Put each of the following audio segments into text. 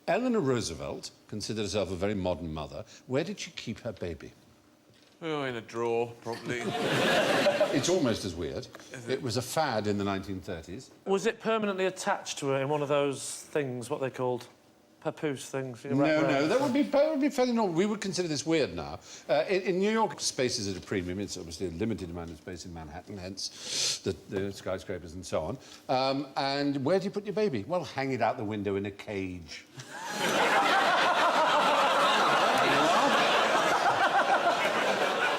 Eleanor Roosevelt considered herself a very modern mother. Where did she keep her baby? Oh, in a drawer, probably. It's almost as weird. It was a fad in the 1930s. Was it permanently attached to her in one of those things, what they called? Papoose things? You know, No, that would be fairly normal. We would consider this weird now. In New York, space is at a premium. It's obviously a limited amount of space in Manhattan, hence the skyscrapers and so on. And where do you put your baby? Well, hang it out the window in a cage.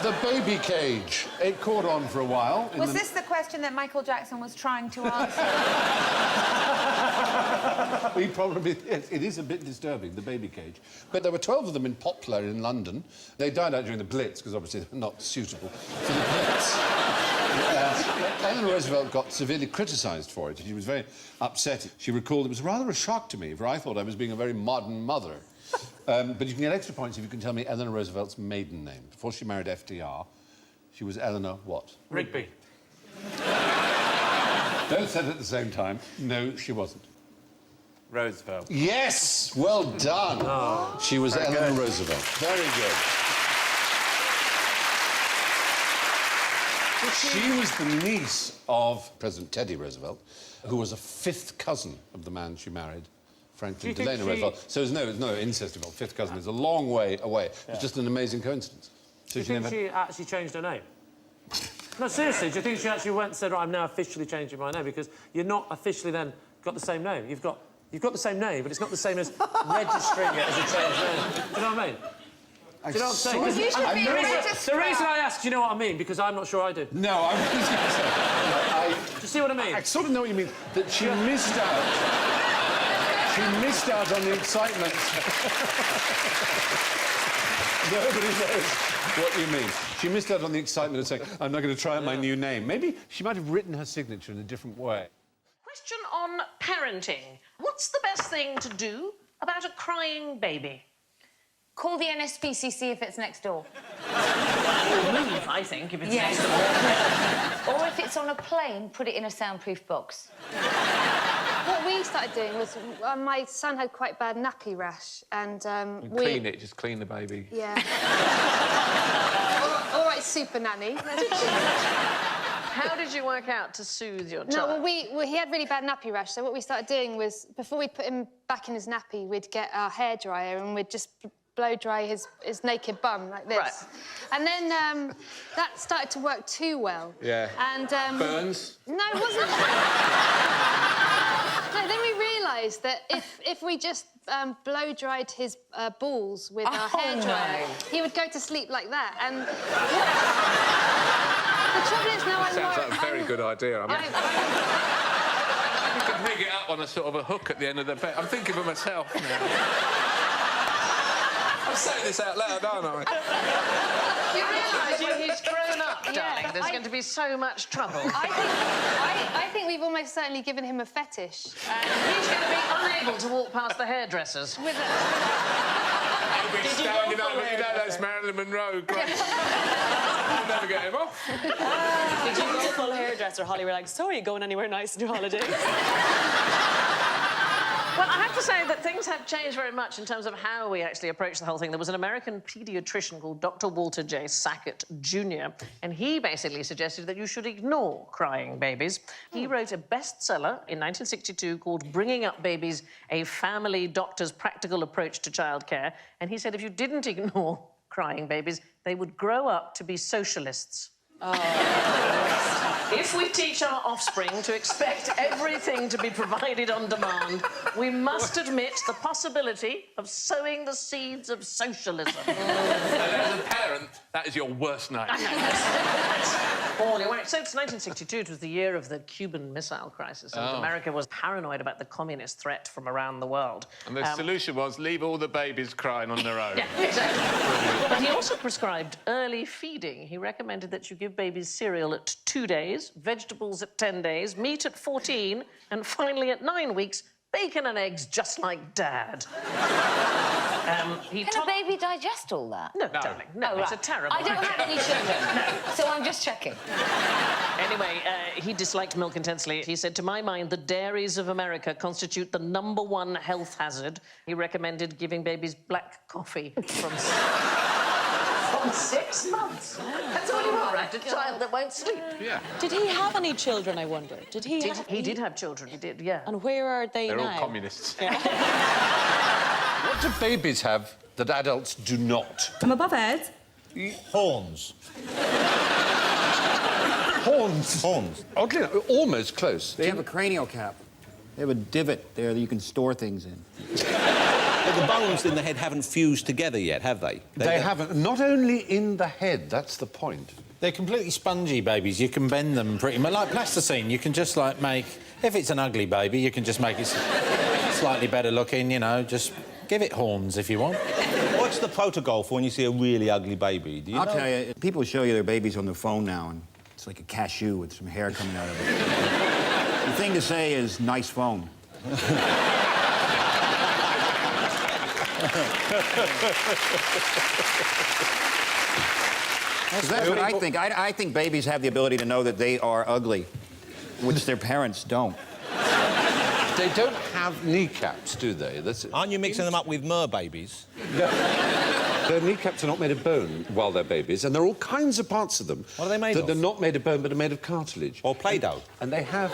The baby cage. It caught on for a while. Was this the question that Michael Jackson was trying to answer? We probably... It is a bit disturbing, the baby cage. But there were 12 of them in Poplar in London. They died out during the Blitz, because obviously they're not suitable for the Blitz. Eleanor Roosevelt got severely criticised for it. She was very upset. She recalled, it was rather a shock to me, for I thought I was being a very modern mother. But you can get extra points if you can tell me Eleanor Roosevelt's maiden name. Before she married FDR, she was Eleanor what? Rigby. Don't say it at the same time. No, she wasn't. Roosevelt. Yes! Well done. Oh, she was Eleanor Roosevelt. Very good. She was the niece of President Teddy Roosevelt, who was a fifth cousin of the man she married, Franklin Delano Roosevelt. So there's no incest involved. Fifth cousin is a long way away. It's just an amazing coincidence. So do you think she actually changed her name? No, seriously, do you think she actually went and said, right, I'm now officially changing my name? Because you're not officially then got the same name. You've got the same name, but it's not the same as registering it as a changed name. Do you know what I mean? Do you know what I'm saying? Well, you should be the reason I ask, do you know what I mean? Because I'm not sure I do. No, I was going to say... Do you see what I mean? I sort of know what you mean. That she missed out. She missed out on the excitement. Nobody knows what you mean. She missed out on the excitement of saying, I'm not going to try out my new name. Maybe she might have written her signature in a different way. Question on parenting. What's the best thing to do about a crying baby? Call the NSPCC if it's next door. Move, I think, if it's next door. Or if it's on a plane, put it in a soundproof box. What we started doing was my son had quite bad nappy rash, and Clean it, just clean the baby. Yeah. all right, super nanny. How did you work out to soothe your child? No, well, he had really bad nappy rash, so what we started doing was, before we put him back in his nappy, we'd get our hairdryer and we'd just blow dry his naked bum like this. Right. And then that started to work too well. Yeah. And Burns? No, it wasn't. No, then we realised that if we just blow dried his balls with our hairdryer, he would go to sleep like that. And the trouble is now Sounds like a very good idea. You could rig it up on a sort of a hook at the end of the bed. I'm thinking for myself now. I'm saying this out loud, aren't I? You realise when he's grown up, darling, there's going to be so much trouble. I think we've almost certainly given him a fetish. And he's going to be unable to walk past the hairdressers. He'll be standing over, you know, that's Marilyn Monroe. Great. You'll never get him off. Did you go full hairdresser, Holly? We're like, so are you going anywhere nice on your holidays? Well, I have to say that things have changed very much in terms of how we actually approach the whole thing. There was an American paediatrician called Dr. Walter J. Sackett, Jr., and he basically suggested that you should ignore crying babies. He wrote a bestseller in 1962 called Bringing Up Babies, A Family Doctor's Practical Approach to Childcare, and he said if you didn't ignore crying babies, they would grow up to be socialists. Oh. If we teach our offspring to expect everything to be provided on demand, we must admit the possibility of sowing the seeds of socialism. As a parent, that is your worst nightmare. I know, that's all your way. So it's 1962, it was the year of the Cuban Missile Crisis, and America was paranoid about the communist threat from around the world. And the solution was leave all the babies crying on their own. Yeah, exactly. But he also prescribed early feeding. He recommended that you give babies cereal at 2 days, vegetables at 10 days, meat at 14, and finally at 9 weeks, bacon and eggs just like Dad. Can a baby digest all that? No, darling, no, Oh, it's right. a terrible I don't idea. have any children, so I'm just checking. Anyway, he disliked milk intensely. He said, to my mind, the dairies of America constitute the #1 health hazard. He recommended giving babies black coffee from 6 months. That's all you want, right? A child that won't sleep. Yeah. Did he have any children, I wonder? Did he? He did have children, he did, yeah. And where are they They're now? all communists. What do babies have that adults do not? From above head. Horns. Horns. Horns. Oddly, almost close. They have a cranial cap. They have a divot there that you can store things in. But the bones in the head haven't fused together yet, have they? They haven't. Not only in the head, that's the point. They're completely spongy babies. You can bend them pretty much like plasticine. You can just like make. If it's an ugly baby, you can just make it slightly better looking. You know, just give it horns if you want. What's the protocol for when you see a really ugly baby? Do you I'll know? tell you, people show you their babies on their phone now, and it's like a cashew with some hair coming out of it. The thing to say is, nice phone. That's what I think. I think babies have the ability to know that they are ugly, which their parents don't. They don't have kneecaps, do they? Aren't you mixing them up with mer babies? Their kneecaps are not made of bone while they're babies, and there are all kinds of parts of them What are they made that of? they're not made of bone, but are made of cartilage. Or Play-Doh? And they have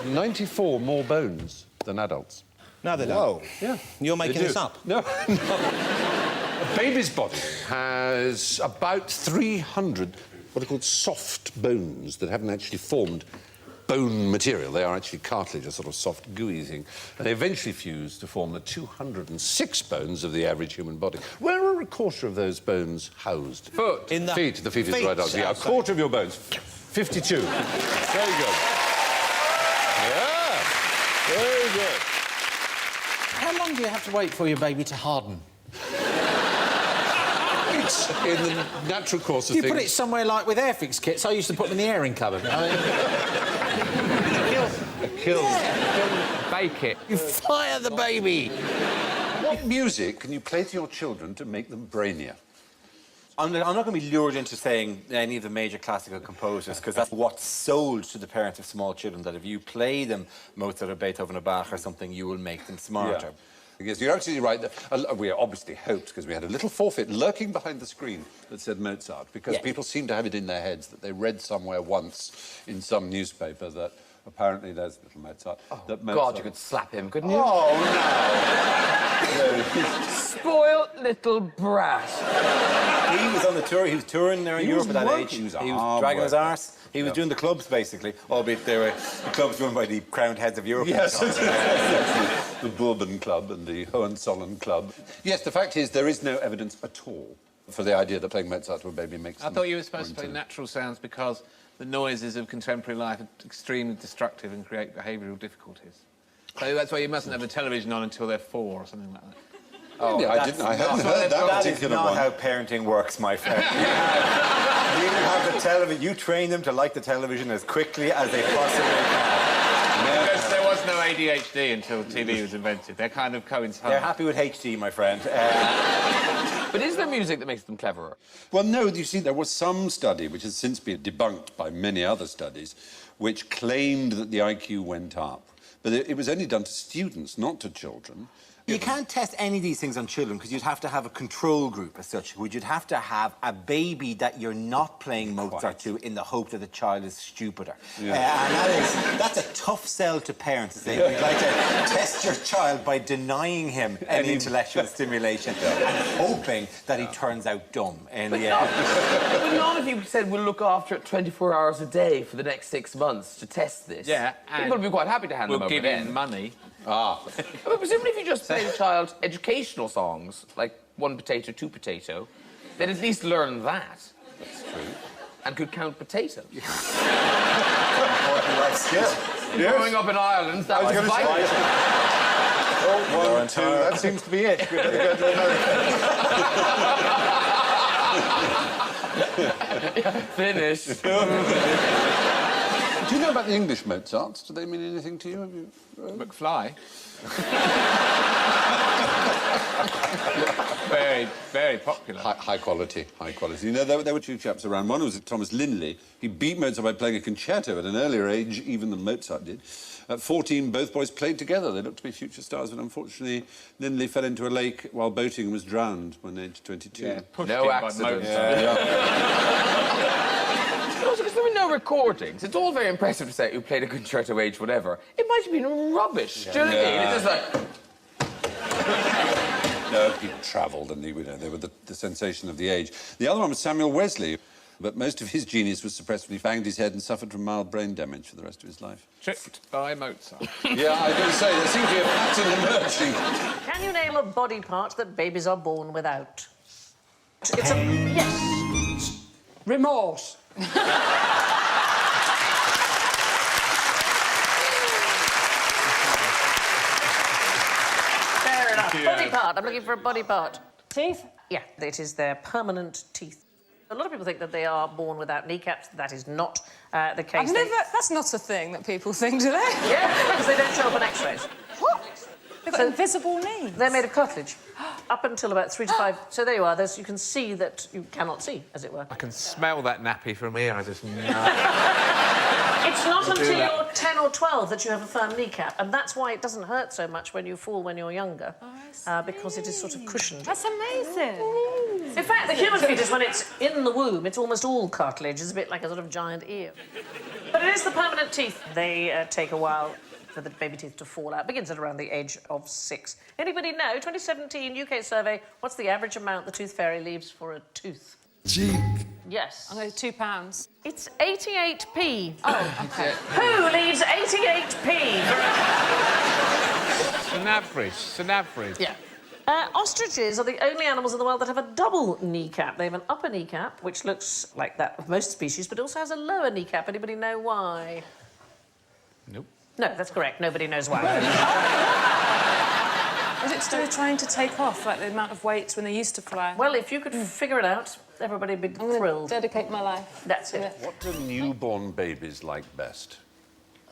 94 more bones than adults. No, they don't. Whoa. Yeah. You're making They do. this up. No, no. A baby's body has about 300 what are called soft bones that haven't actually formed bone material. They are actually cartilage, a sort of soft, gooey thing. And they eventually fuse to form the 206 bones of the average human body. Where are a quarter of those bones housed? Foot. In the feet. The feet is feet right answer. Yeah, a outside. quarter of your bones. 52. Very good. Yeah. Very good. How long do you have to wait for your baby to harden? It's in the natural course of You things. put it somewhere like with Airfix kits. I used to put them in the airing cupboard. I mean, Kill. Bake it. you fire the baby. What music can you play to your children to make them brainier? I'm not going to be lured into saying any of the major classical composers, because that's what's sold to the parents of small children, that if you play them Mozart or Beethoven or Bach or something, you will make them smarter. Yes, you're absolutely right. We obviously hoped, because we had a little forfeit lurking behind the screen that said Mozart, because people seem to have it in their heads that they read somewhere once in some newspaper that apparently there's little Mozart. That Mozart... God, you could slap him, couldn't you? Oh, no! Spoiled little brat. He was on the tour, he was touring there in He Europe was at that working. age. He He was a was hard dragging his worker. arse. He was doing the clubs, basically, albeit they were the clubs run by the crowned heads of Europe. Yes, the Bourbon Club and the Hohenzollern Club. Yes, the fact is there is no evidence at all for the idea that playing Mozart to a baby makes I them thought you were supposed to more play intelligent. natural sounds because the noises of contemporary life are extremely destructive and create behavioural difficulties. So that's why you mustn't have the television on until they're 4 or something like that. Oh, Yeah, I hadn't heard that That is particular not one. how parenting works, my friend. You have the television. You train them to like the television as quickly as they possibly can. Because there was no ADHD until TV was invented. They're kind of coincide. They're happy with HD, my friend. But is there music that makes them cleverer? Well, no, you see, there was some study, which has since been debunked by many other studies, which claimed that the IQ went up. But it was only done to students, not to children. You can't test any of these things on children because you'd have to have a control group as such. You'd have to have a baby that you're not playing Mozart to in the hope that the child is stupider. And that's a tough sell to parents to say, we'd like to test your child by denying him any intellectual stimulation and hoping that he turns out dumb in the end. But not if you said we'll look after it 24 hours a day for the next 6 months to test this. Yeah, and people would be quite happy to hand them We'll over give then. him money. But presumably if you just play the child educational songs, like 1 potato, 2 potato, they'd at least learn that. That's true. And could count potatoes. Important life skill. Growing up in Ireland, that was vital. Oh, 1, 2, that seems to be it. We better go to America. Finished. Do you know about the English Mozarts? Do they mean anything to you? Have you... McFly. Very, very popular. High quality, high quality. You know, there were two chaps around. One was Thomas Lindley. He beat Mozart by playing a concerto at an earlier age even than Mozart did. At 14, both boys played together. They looked to be future stars, but unfortunately, Lindley fell into a lake while boating and was drowned when aged 22. Yeah, no accident. Also, because there were no recordings. It's all very impressive to say who played a concerto age, whatever. It might have been rubbish. Do you know what I mean? It's just like... No, he travelled and they were the sensation of the age. The other one was Samuel Wesley, but most of his genius was suppressed when he banged his head and suffered from mild brain damage for the rest of his life. Tricked by Mozart. Yeah, I was going to say, there seems to be a pattern emerging. Can you name a body part that babies are born without? It's a... Yes. Remorse. Fair enough. Body part. I'm looking for a body part. Teeth? Yeah, it is their permanent teeth. A lot of people think that they are born without kneecaps. That is not the case. I've never... That's not a thing that people think, do they? Yeah, because they don't show up on X-rays. What? They've got invisible knees. They're made of cartilage. Up until about 3 to 5... So there you are. You can see that you cannot see, as it were. I can smell that nappy from here. I just... It's not until you're 10 or 12 that you have a firm kneecap, and that's why it doesn't hurt so much when you fall when you're younger, because it is sort of cushioned. That's amazing. In fact, the human fetus, when it's in the womb, it's almost all cartilage. It's a bit like a sort of giant ear. But it is the permanent teeth. They take a while for the baby teeth to fall out. Begins at around the age of 6. Anybody know, 2017 UK survey, what's the average amount the tooth fairy leaves for a tooth? Cheek. Yes. I'm going to £2. It's 88p. Oh, OK. Who leaves 88p for a... It's an average. Yeah. Ostriches are the only animals in the world that have a double kneecap. They have an upper kneecap, which looks like that of most species, but also has a lower kneecap. Anybody know why? Nope. No, that's correct. Nobody knows why. Is it to do with trying to take off, like the amount of weights when they used to fly? Well, if you could figure it out, everybody would be thrilled. Dedicate my life. That's it. What do newborn babies like best?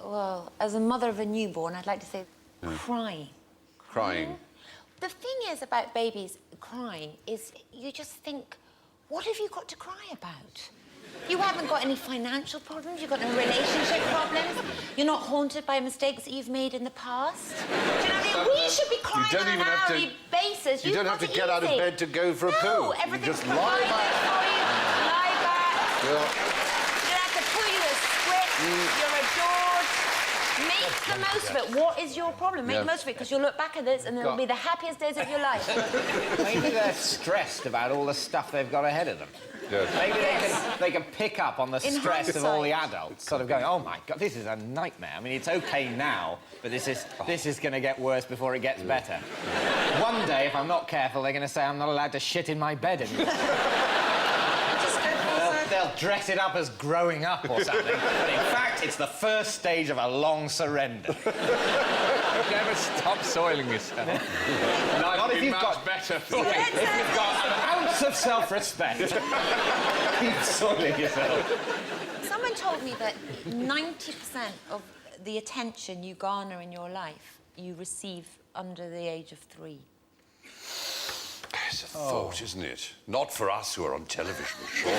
Well, as a mother of a newborn, I'd like to say crying. Crying. The thing is about babies crying is you just think, what have you got to cry about? You haven't got any financial problems, you've got no relationship problems, you're not haunted by mistakes that you've made in the past. Do you know what I mean? We should be crying on an hourly basis. You don't have to get out of bed to go for a poo. No, everything's provided for you. Lie back. Yeah. You don't have to poo, you a squid. You're adored. Make the most of it. What is your problem? Make the most of it, because you'll look back at this and it'll be the happiest days of your life. Maybe they're stressed about all the stuff they've got ahead of them. Yes. Maybe they can pick up on the stress of all the adults, sort of going, oh my God, this is a nightmare. I mean, it's OK now, but this is going to get worse before it gets better. One day, if I'm not careful, they're going to say I'm not allowed to shit in my bed anymore. They'll dress it up as growing up or something, but in fact, it's the first stage of a long surrender. Never stop soiling yourself. Not if you've got better. If you've got an ounce of self-respect, keep soiling yourself. Someone told me that 90% of the attention you garner in your life, you receive under the age of 3. It's a thought, isn't it? Not for us who are on television, surely.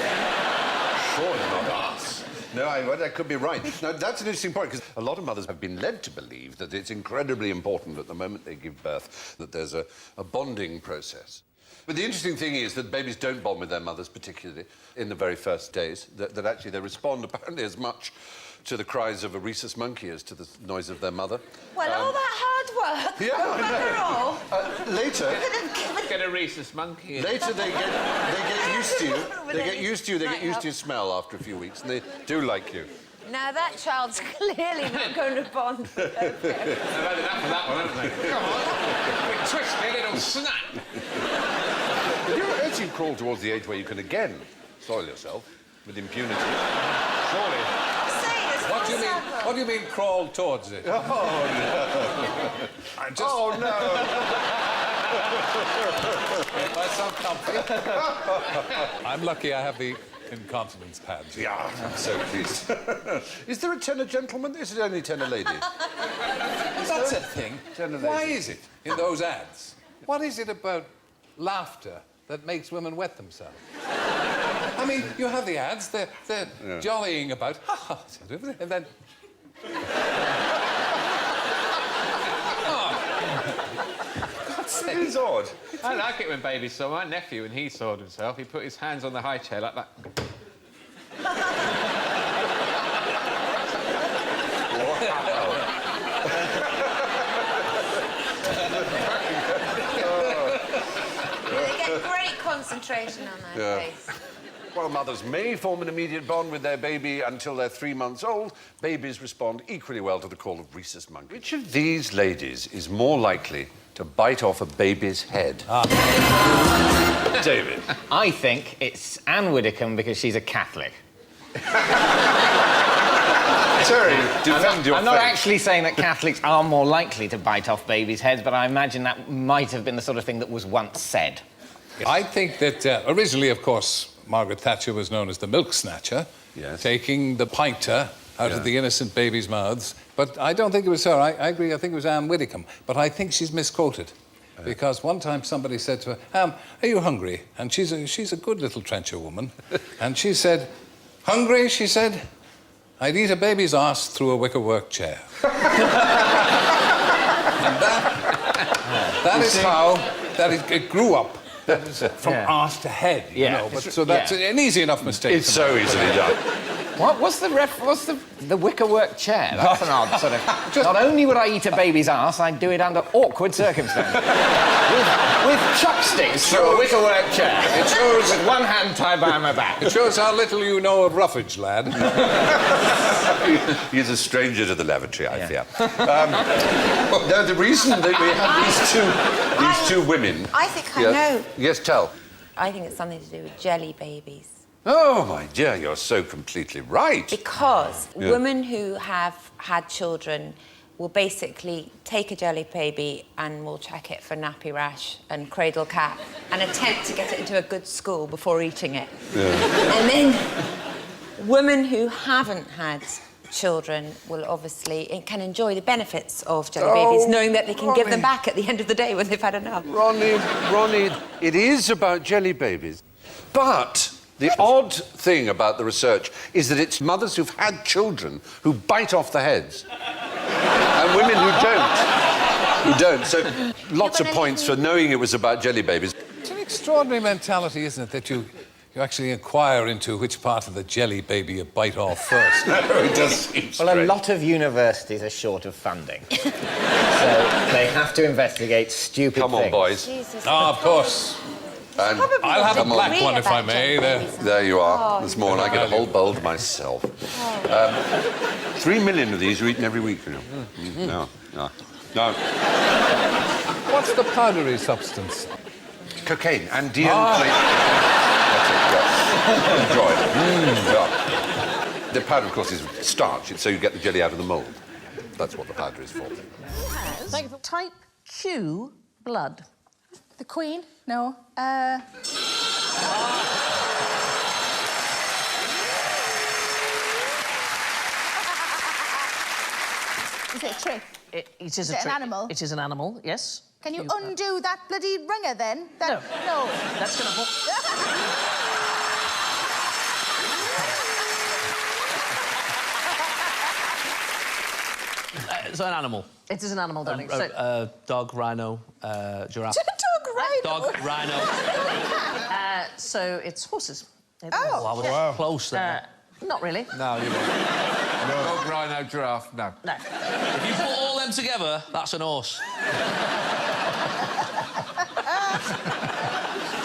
Surely not us. No, that could be right. No, that's an interesting point, because a lot of mothers have been led to believe that it's incredibly important at the moment they give birth that there's a bonding process. But the interesting thing is that babies don't bond with their mothers, particularly in the very first days, that actually they respond apparently as much to the cries of a rhesus monkey as to the noise of their mother. Well, all that hard work. Yeah, I know. Later... Get a rhesus monkey. Later they get used to you. They get used to you. They get used to your smell after a few weeks, and they do like you. Now that child's clearly not going to bond with their parents. They've had enough of that one, haven't they? Come on. Twist it, it'll snap. As you crawl towards the age where you can again soil yourself with impunity, surely. What do you mean crawl towards it? Oh, no. Oh, no. I'm lucky I have the incontinence pads. Yeah, I'm so pleased. Is there a tenor gentleman? Is it only tenor lady? That's a thing. Why is it, in those ads, what is it about laughter that makes women wet themselves? I mean, you have the ads, they're jollying about, and then... It is odd. I like it when babies saw my nephew, when he sawed himself, he put his hands on the high chair like that. They get great concentration on their face. While mothers may form an immediate bond with their baby until they're 3 months old, babies respond equally well to the call of rhesus monkey. Which of these ladies is more likely to bite off a baby's head? David. I think it's Anne Widdecombe because she's a Catholic. Terry, defend your I'm not faith. actually saying that Catholics are more likely to bite off babies' heads, but I imagine that might have been the sort of thing that was once said. I think that originally, of course, Margaret Thatcher was known as the milk snatcher, taking the pinter out of the innocent babies' mouths. But I don't think it was her. I agree, I think it was Anne Widdecombe. But I think she's misquoted. Because one time somebody said to her, are you hungry? And she's a good little trencher woman. And she said, hungry, she said, I'd eat a baby's arse through a wickerwork chair. And that is how it grew up. That is from arse to head, you know. But, so that's an easy enough mistake. It's so easily done. What's the wickerwork chair? That's an odd sort of... Not only would I eat a baby's arse, I'd do it under awkward circumstances. with chopsticks through a wickerwork chair. It shows... With one hand tied behind my back. It shows how little you know of roughage, lad. He's a stranger to the lavatory, I fear. No, the reason that we have these two women... I think I know. Yes, tell. I think it's something to do with jelly babies. Oh, my dear, you're so completely right. Because women who have had children will basically take a jelly baby and will check it for nappy rash and cradle cap and attempt to get it into a good school before eating it. And then women who haven't had children will obviously can enjoy the benefits of jelly babies, knowing that they can give them back at the end of the day when they've had enough. Ronnie, it is about jelly babies. But the odd thing about the research is that it's mothers who've had children who bite off the heads. And women who don't. So lots of points for knowing it was about jelly babies. It's an extraordinary mentality, isn't it, that you actually inquire into which part of the jelly baby you bite off first. No, it does seem strange. Well, a lot of universities are short of funding. So they have to investigate stupid things. Come on, boys. Jesus, of course. And I'll have a black one if I may. There you are. There's more, and I get a whole bowl to myself. 3 million of these are eaten every week, you know. No. What's the powdery substance? Cocaine and DNA. Enjoy it. The powder, of course, is starch, so you get the jelly out of the mould. That's what the powder is for. Type Q blood. The Queen? No. Is it a trick? It is Is it an animal? It is an animal, yes. Can you undo that bloody ringer then? No. That's going to... It's an animal. It is an animal, darling. Dog, rhino, giraffe. Dog, Dog, rhino. So it's horses. Well, I was close then. Not really. No, you weren't. Dog, rhino, giraffe, no. No. If you put all them together, that's an horse.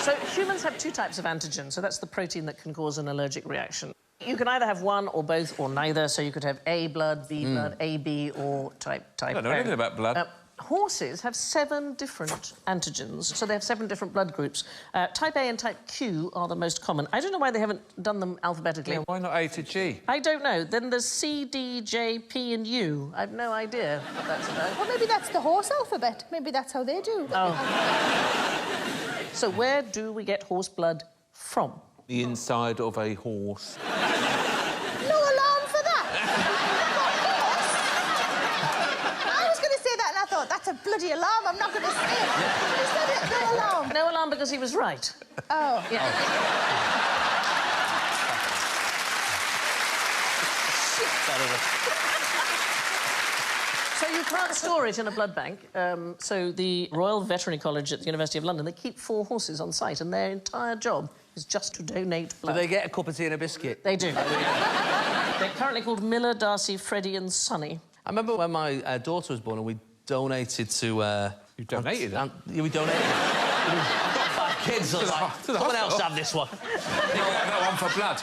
So humans have two types of antigen, so that's the protein that can cause an allergic reaction. You can either have one or both or neither, so you could have A blood, B blood, AB, or type I don't know anything about blood. Horses have 7 different antigens, so they have 7 different blood groups. Type A and type Q are the most common. I don't know why they haven't done them alphabetically. Yeah, why not A to G? I don't know. Then there's C, D, J, P and U. I've no idea what that's about. Well, maybe that's the horse alphabet. Maybe that's how they do. Oh. So where do we get horse blood from? The inside of a horse. No alarm for that. I was going to say that and I thought, that's a bloody alarm. I'm not going to say it. You said it, no alarm. No alarm because he was right. Oh. Yeah. So you can't store it in a blood bank. So the Royal Veterinary College at the University of London, they keep 4 horses on site, and their entire job is just to donate blood. Do they get a cup of tea and a biscuit? They do. They're currently called Miller, Darcy, Freddie and Sonny. I remember when my daughter was born and we donated to... You donated it? Yeah, we donated it. I've got 5 kids. I was like, someone else have this one. No one for blood.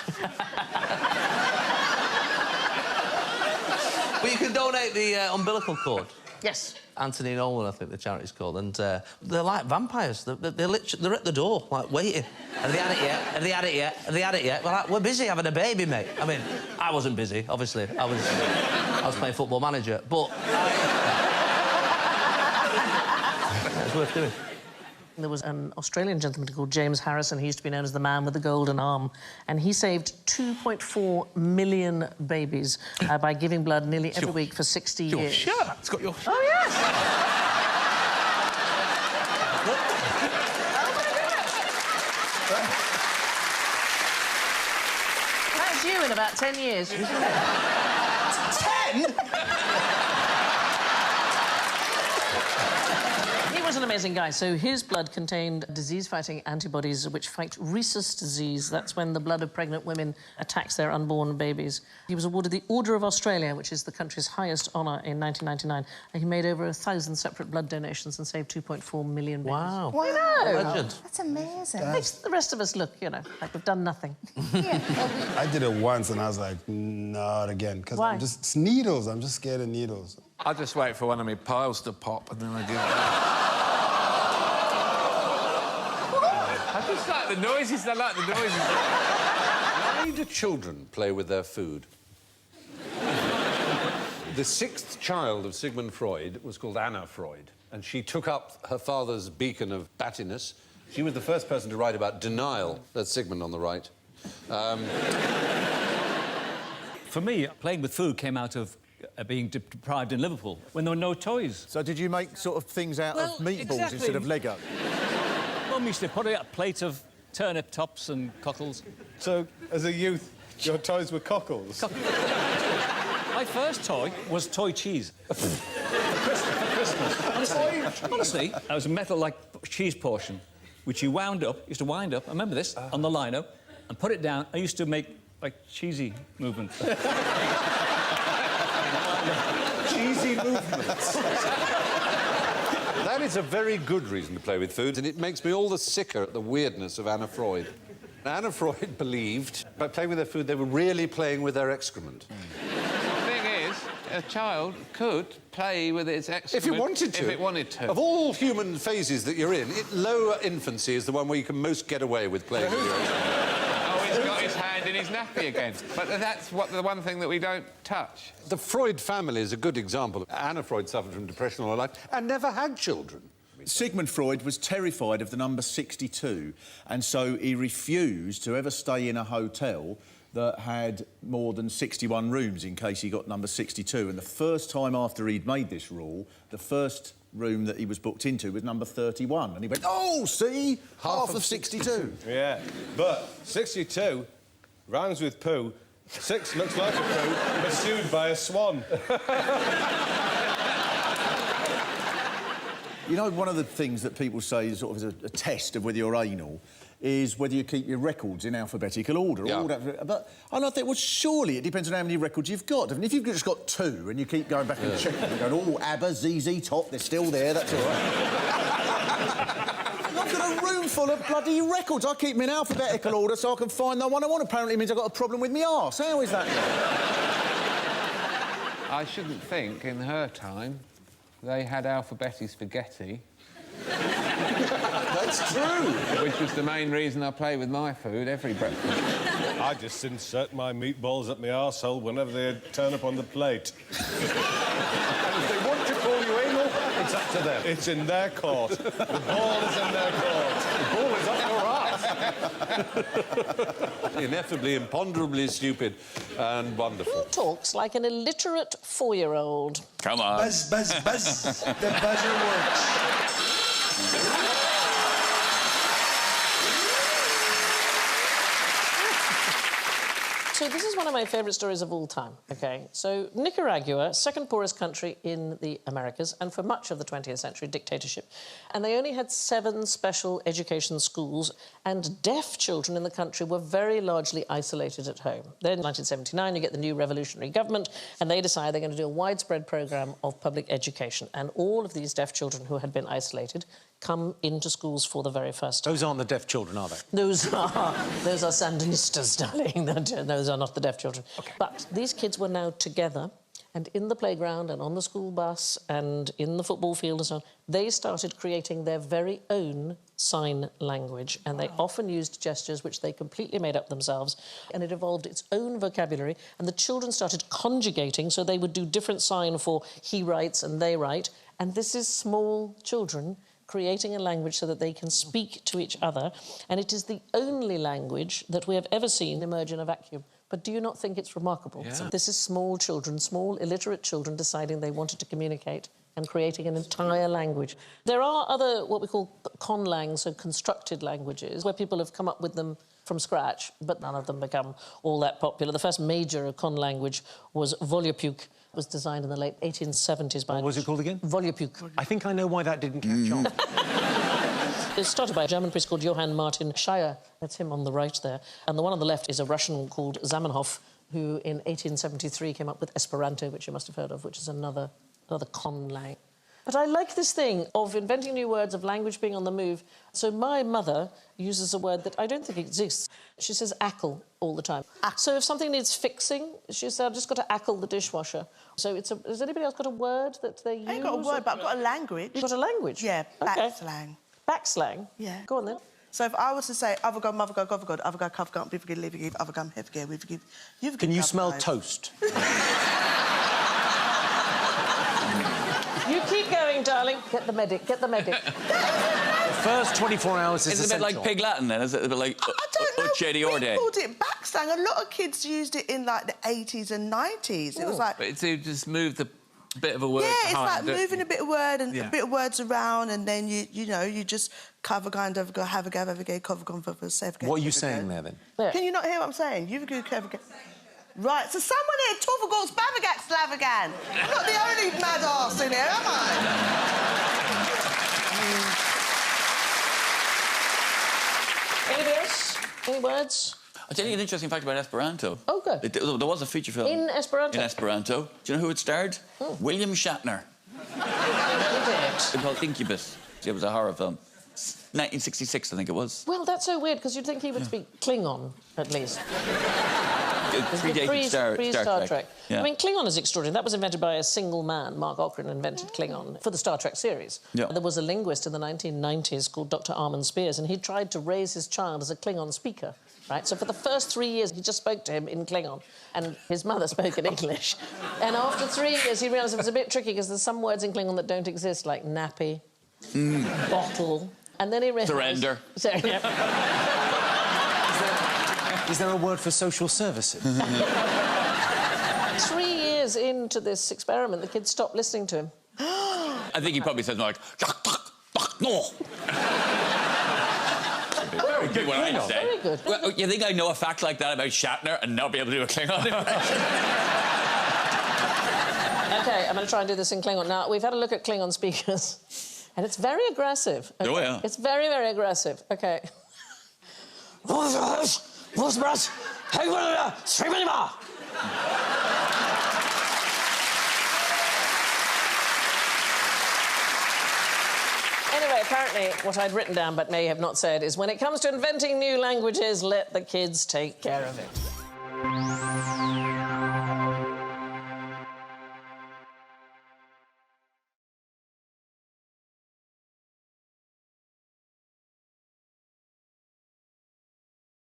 But you can donate the umbilical cord. Yes. Anthony Nolan, I think the charity's called, and they're like vampires. They're at the door, like, waiting. Have they had it yet? Have they had it yet? Have they had it yet? We're like, we're busy having a baby, mate. I mean, I wasn't busy, obviously. I was playing Football Manager, but... It's worth doing. There was an Australian gentleman called James Harrison. He used to be known as the man with the golden arm. And he saved 2.4 million babies by giving blood nearly every week for 60 years. Shut up. It's got your... Oh, yes! That's you in about 10 years. 10? He was an amazing guy. So his blood contained disease-fighting antibodies which fight rhesus disease. That's when the blood of pregnant women attacks their unborn babies. He was awarded the Order of Australia, which is the country's highest honour, in 1999. And he made over 1,000 separate blood donations and saved 2.4 million babies. Wow. Wow. I know. Legend. That's amazing. Makes the rest of us look, you know, like we've done nothing. I did it once and I was like, not again. Because Why? it's needles. I'm just scared of needles. I'll just wait for one of my piles to pop and then I do that. I just like the noises. I like the noises. Why do children play with their food? The 6th child of Sigmund Freud was called Anna Freud, and she took up her father's beacon of battiness. She was the first person to write about denial. That's Sigmund on the right. For me, playing with food came out of being deprived in Liverpool when there were no toys. So did you make sort of things out of meatballs instead of Lego? Mum used to put a plate of turnip tops and cockles. So, as a youth, your toys were cockles? My first toy was toy cheese. for Christmas. Honestly, that was a metal, like, cheese portion, which you used to wind up, I remember this, on the lino, and put it down. I used to make, like, cheesy movements. Cheesy movements. That is a very good reason to play with foods, and it makes me all the sicker at the weirdness of Anna Freud. Anna Freud believed by playing with their food, they were really playing with their excrement. The thing is, a child could play with its excrement... If it wanted to. If it wanted to. Of all human phases that you're in, lower infancy is the one where you can most get away with playing with your excrement. Oh, he's got his hand in his nappy again. But that's the one thing that we don't touch. The Freud family is a good example. Anna Freud suffered from depression all her life and never had children. Sigmund Freud was terrified of the number 62, and so he refused to ever stay in a hotel that had more than 61 rooms in case he got number 62. And the first time after he'd made this rule, the first room that he was booked into was number 31. And he went, oh, see? Half of 62. Yeah, but 62 rhymes with poo. 6 looks like a poo, pursued by a swan. You know, one of the things that people say is sort of a test of whether you're anal is whether you keep your records in alphabetical order. Yeah. All that, and I think, well, surely it depends on how many records you've got. I mean, if you've just got 2 and you keep going back and checking, and going, oh, ABBA, ZZ Top, they're still there, that's all right. I've got a room full of bloody records. I keep them in alphabetical order so I can find the one I want. Apparently it means I've got a problem with my arse. How is that? I shouldn't think, in her time, they had alphabeti spaghetti. That's true. Which was the main reason I play with my food every breakfast. I just insert my meatballs up my arsehole whenever they turn up on the plate. And if they want to call you anal, it's up to them. It's in their court. The ball is in their court. The ball is up your arse. Ineffably, imponderably stupid and wonderful. Who talks like an illiterate 4-year-old? Come on. Buzz, buzz, buzz. The buzzer works. So this is one of my favourite stories of all time, OK? So Nicaragua, second poorest country in the Americas, and for much of the 20th century, dictatorship. And they only had 7 special education schools, and deaf children in the country were very largely isolated at home. Then in 1979, you get the new revolutionary government, and they decide they're going to do a widespread programme of public education. And all of these deaf children who had been isolated come into schools for the very first time. Those aren't the deaf children, are they? Those are Sandinistas, darling. Those are not the deaf children. Okay. But these kids were now together, and in the playground and on the school bus and in the football field and so on, they started creating their very own sign language, and they often used gestures which they completely made up themselves, and it evolved its own vocabulary, and the children started conjugating, so they would do different sign for he writes and they write, and this is small children creating a language so that they can speak to each other, and it is the only language that we have ever seen emerge in a vacuum. But do you not think it's remarkable? Yeah. So this is small children, small illiterate children deciding they wanted to communicate and creating an entire language. There are other, what we call conlangs, so constructed languages, where people have come up with them from scratch, but none of them become all that popular. The first major con language was Volapük. It was designed in the late 1870s by... What was it called again? Volapük. I think I know why that didn't catch on. It started by a German priest called Johann Martin Scheier. That's him on the right there. And the one on the left is a Russian called Zamenhof, who in 1873 came up with Esperanto, which you must have heard of, which is another conlang. But I like this thing of inventing new words, of language being on the move. So my mother uses a word that I don't think exists. She says ackle all the time. So if something needs fixing, she says, I've just got to ackle the dishwasher. So it's a... Has anybody else got a word that they use? I ain't got a word, but I've got a language. You've got a language? Yeah, Okay. backslang. Backslang? Yeah. Go on, then. So if I was to say, other God, mother God, God, God, other God, cover God, be forgive, live forgive, other God, forgive, we forgive, you forgive. Can you smell toast? You keep going, darling. Get the medic, get the medic. The first 24 hours is Is it a bit like essential. Pig Latin, then? Is it a bit like... I don't know. Ucedi We Orde? called it backslang. A lot of kids used it in, like, the 80s and 90s. It was like... But to just move the bit of a word Yeah, it's behind like it. moving a bit of word and a bit of words around, and then you know, you just cover kind of go have a go, have a go, cover go, for save go. What are you saying there, then? Can you not hear what I'm saying? You've go, cover go. Right, so someone here, Torvagals, Bavagat, Slavagan. I'm not the only mad arse in here, am I? Anybody else? Any words? I'll tell you an interesting fact about Esperanto. Oh, good. There was a feature film... In Esperanto? In Esperanto. Do you know who it starred? William Shatner. It's called Incubus. It was a horror film. 1966, I think it was. Well, that's so weird, because you'd think he would speak Klingon, at least. Predated Star Trek. I mean, Klingon is extraordinary. That was invented by a single man. Mark Ockran invented Klingon for the Star Trek series. Yeah. There was a linguist in the 1990s called Dr. Armin Spears, and he tried to raise his child as a Klingon speaker, right? So for the first 3 years, he just spoke to him in Klingon, and his mother spoke in English. And after 3 years, he realised it was a bit tricky, because there's some words in Klingon that don't exist, like nappy, bottle... And then he realised... Surrender. Is there a word for social services? 3 years into this experiment, the kids stopped listening to him. I think he probably says more like... No. Very good one, I'd say. Very good. Well, you think I know a fact like that about Shatner and not be able to do a Klingon impression? OK, I'm going to try and do this in Klingon. Now, we've had a look at Klingon speakers, and it's very aggressive. Okay? Oh, yeah. It's very, very aggressive. OK. Anyway, apparently, what I'd written down but may have not said is, when it comes to inventing new languages, let the kids take care of it.